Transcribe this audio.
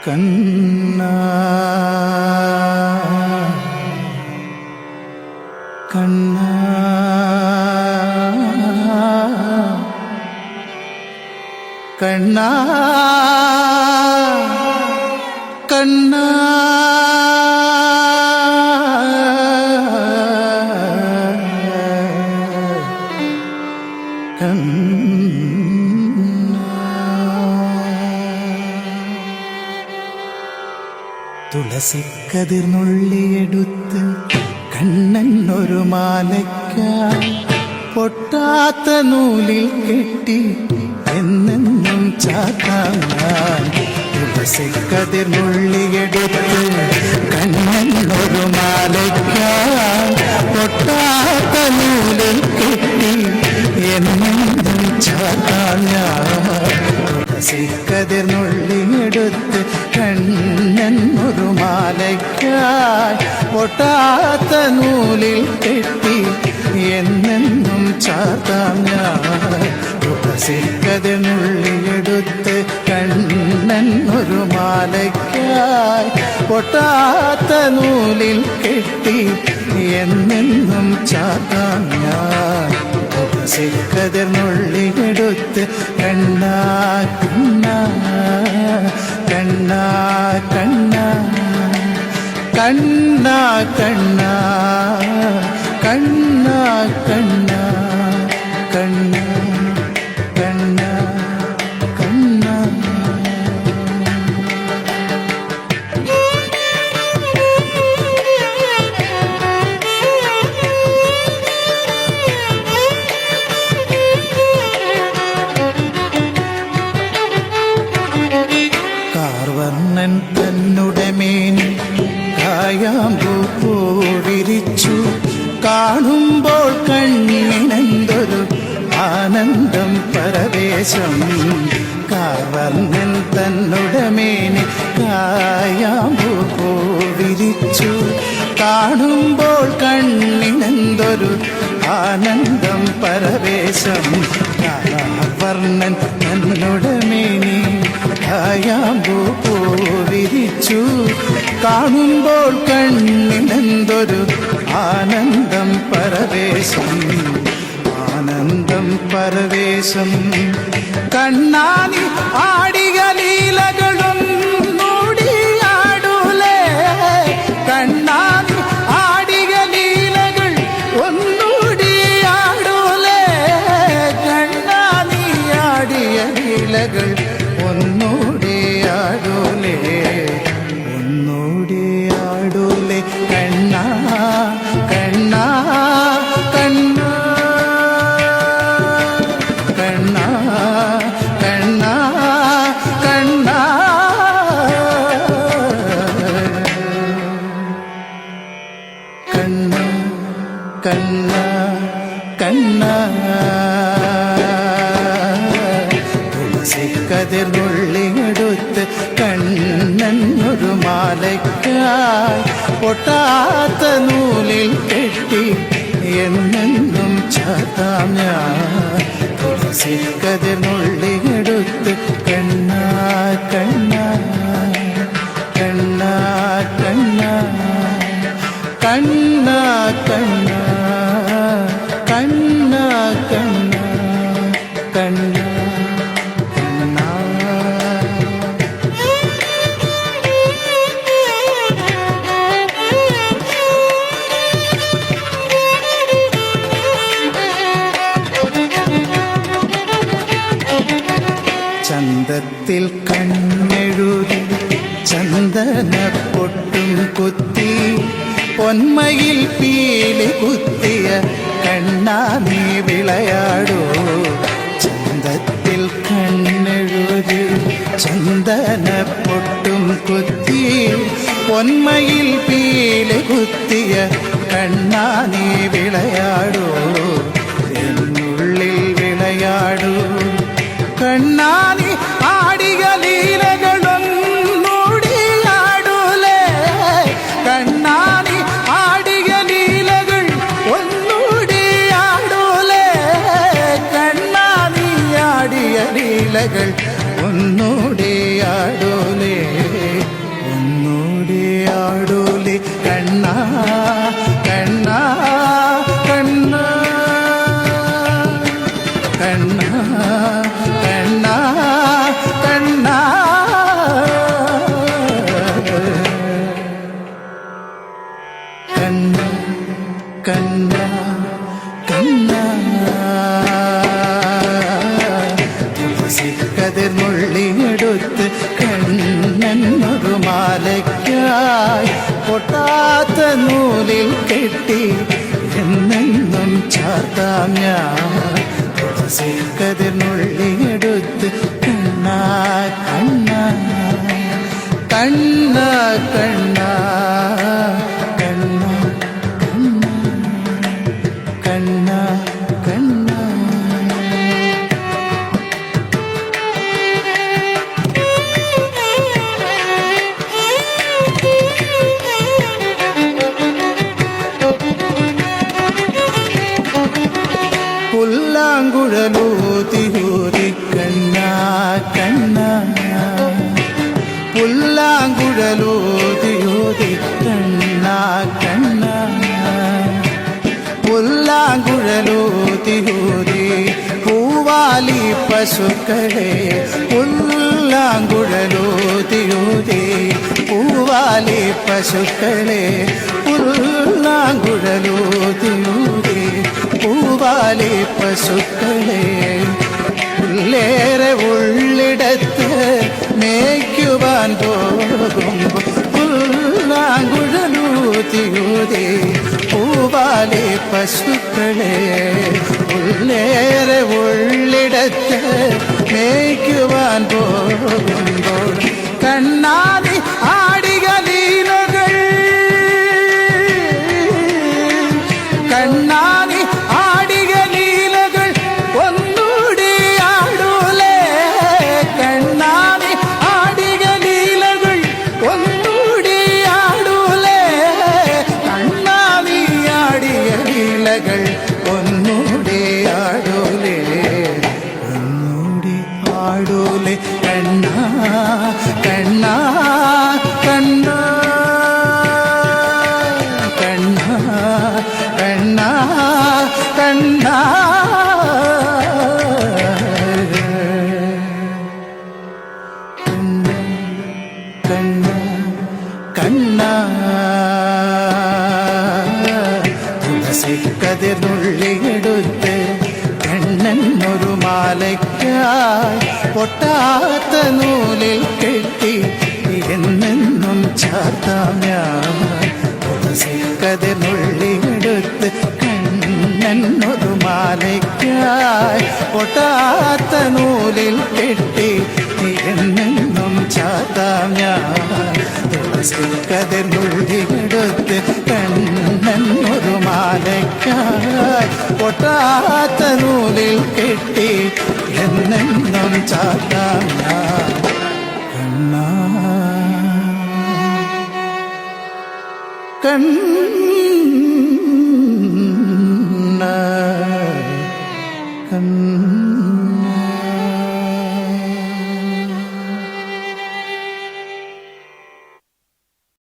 കണ്ണാ കണ്ണാ കണ്ണാ കണ്ണാ തുളസിക്കതിർന്നുള്ളിയെടുത്ത് കണ്ണൻ ഒരു മാലയ്ക്കായി പൊട്ടാത്ത നൂലിൽ കെട്ടി എന്നെന്നും ചാത്താൻ. തുളസിക്കതിർന്നുള്ളിയെടുത്ത് കണ്ണൻ ഒരു മാലയ്ക്കായി പൊട്ടാത്ത നൂലിൽ കെട്ടി എന്നെന്നും ചാത്താൻ. തുളസിക്കതിർന്നുള്ളിയെടുത്ത് കണ്ണൻ ഒരു മാലയ്ക്കായി പൊട്ടാത്ത നൂലിൽ കെട്ടി എന്നെന്നും ചാർത്താം ഞാൻ. തുളസിക്കതിർന്നുള്ളിയെടുത്ത് കണ്ണൻ ഒരു മാലയ്ക്കായി പൊട്ടാത്ത നൂലിൽ കെട്ടി എന്നെന്നും ചാർത്താം ഞാൻ. തുളസിക്കതിർന്നുള്ളിയെടുത്ത് കണ്ണാ കണ്ണാ കണ്ണാ കണ്ണാ കണ്ണാ കണ്ണാ കണ്ണാ കണ്ണാ കണ്ണാ കണ്ണാ കണ്ണാ. കാർവർണ്ണൻ തന്നുടെ മേനി കായാമ്പൂ വിരിച്ചു കാണുമ്പോൾ കണ്ണിനെന്തൊരു ആനന്ദം പരവേശം. കാർവർണ്ണൻ തന്നുടെ മേനി കായാമ്പൂ വിരിച്ചു കാണുമ്പോൾ കണ്ണിനെന്തൊരു ആനന്ദം പരവേശം. കാർവർണ്ണൻ തന്നുടെ മേനി കായാമ്പൂ വിരിച്ചു കാണുമ്പോൾ കണ്ണിനെന്തൊരു ആനന്ദം പരവേശം. ആനന്ദം പരവേശം. കണ്ണാനി ആടിയ ലീലകളും മൂടിയാടൂലേ. കണ്ണാനി ആടിയ ലീലകൾ ഒന്നൂടിയാടൂലേ. കണ്ണാനി ആടിയ ലീലകൾ ഒന്നൂടിയാടൂലേ. ഒന്നൂടിയാടൂലേ. കണ്ണാ കണ്ണാ കണ്ണാ കണ്ണാ കണ്ണാ കണ്ണാ കണ്ണാ കണ്ണാ കണ്ണാ. തുളസിക്കതിർന്നുള്ളിയെടുത്ത് കണ്ണൻ ഒരു മാലയ്ക്കായി പൊട്ടാത്ത നൂലിൽ കെട്ടി എന്നെന്നും ചാത്താം ഞാൻ. തുളസിക്കതിർന്നുള്ളിയെടുത്ത് കണ്ണാ കണ്ണാ കണ്ണാ കണ്ണാ കണ്ണാ കണ്ണാ കണ്ണാ കണ്ണാ കണ്ണാ. ചന്തത്തിൽ കണ്ണെഴുതി ചന്ദനപ്പൊട്ടും കുത്തി പൊന്മയിൽ പീലി കുത്തിയ കണ്ണാ നീ വിളയാടൂ. ചന്തത്തിൽ കണ്ണെഴുതി ചന്ദനപ്പൊട്ടും കുത്തി പൊന്മയിൽ പീലി കുത്തിയ കണ്ണാ നീ വിളയാടൂ. എന്നുള്ളിൽ വിളയാടൂ. കണ്ണാനി ആടിയ ലീലകളും മൂടിയാടൂലേ. കണ്ണാനി ആടിയ ലീലകൾ ഒന്നൂടിയാടൂലേ. കണ്ണാനി ആടിയ ലീലകൾ ഒന്നൂടിയാടൂലേ. നുള്ളിയെടുത്ത് കണ്ണനൊരു മാലയ്ക്കായി പൊട്ടാത്ത നൂലിൽ കെട്ടി എന്നെന്നും ചാർത്താം ഞാൻ. തുളസിക്കതിർ നുള്ളിയെടുത്ത് കണ്ണാ കണ്ണാ കണ്ണാ കണ്ണാ കണ്ണാ കണ്ണാ കണ്ണാ. പുല്ലാങ്കുഴലൂതിയൂതി കണ്ണാ കണ്ണാ പുല്ലാങ്കുഴലൂതിയൂതി കണ്ണാ കണ്ണാ പുല്ലാങ്കുഴലൂതിയൂതി പൂവാലി പശുക്കളെ പുല്ലാങ്കുഴലൂതിയൂതി പൂവാലി പശുക്കളെ പുല്ലാങ്കുഴലൂതിയൂതി പൂവാലി പശുക്കളെ പുല്ലേറെ ഉള്ളിടത്ത് മേയ്ക്കുവാൻ പോകുമ്പോൾ പുല്ലാങ്കുഴലൂതിയൂതി പൂവാലി പശുക്കളെ പുല്ലേറെ ഉള്ളിടത്ത് മേയ്ക്കുവാൻ പോകുമ്പോൾ കണ്ണാടി ആടിക ലീലകൾ കണ്ണാടി ആടിക ലീലകൾ ഒന്നൂടി ആടൂലേ കണ്ണാടി ആടിക ലീലകൾ ഒന്നൂടി ആടൂലേ കണ്ണാടി ആടിയ ലീലകൾ ഒന്നൂടി ആടൂലേ ഒന്നൂടി ആടൂലേ കണ്ണാ കണ്ണാ കണ്ണാ കണ്ണാ കണ്ണാ കണ്ണാ കണ്ണാ കണ്ണാ. തുളസിക്കതിർ നുള്ളിയെടുത്ത് കണ്ണനൊരു മാലയ്ക്കായി പൊട്ടാത്ത നൂലിൽ കെട്ടി എന്നെന്നും ചാർത്താം ഞാൻ. തുളസിക്കതിർ നുള്ളിയെടുത്ത് കണ്ണനൊരു മാലയ്ക്കായി പൊട്ടാത്ത നൂലിൽ കെട്ടി എന്നെന്നും ചാർത്താം ഞാൻ. തുളസിക്കതിർ നുള്ളിയെടുത്ത് കണ്ണനൊരു മാലയ്ക്കായി പൊട്ടാത്ത നൂലിൽ കെട്ടി എന്നെന്നും ചാർത്താം ഞാൻ. കണ്ണാ കണ്ണാ കണ്ണാ.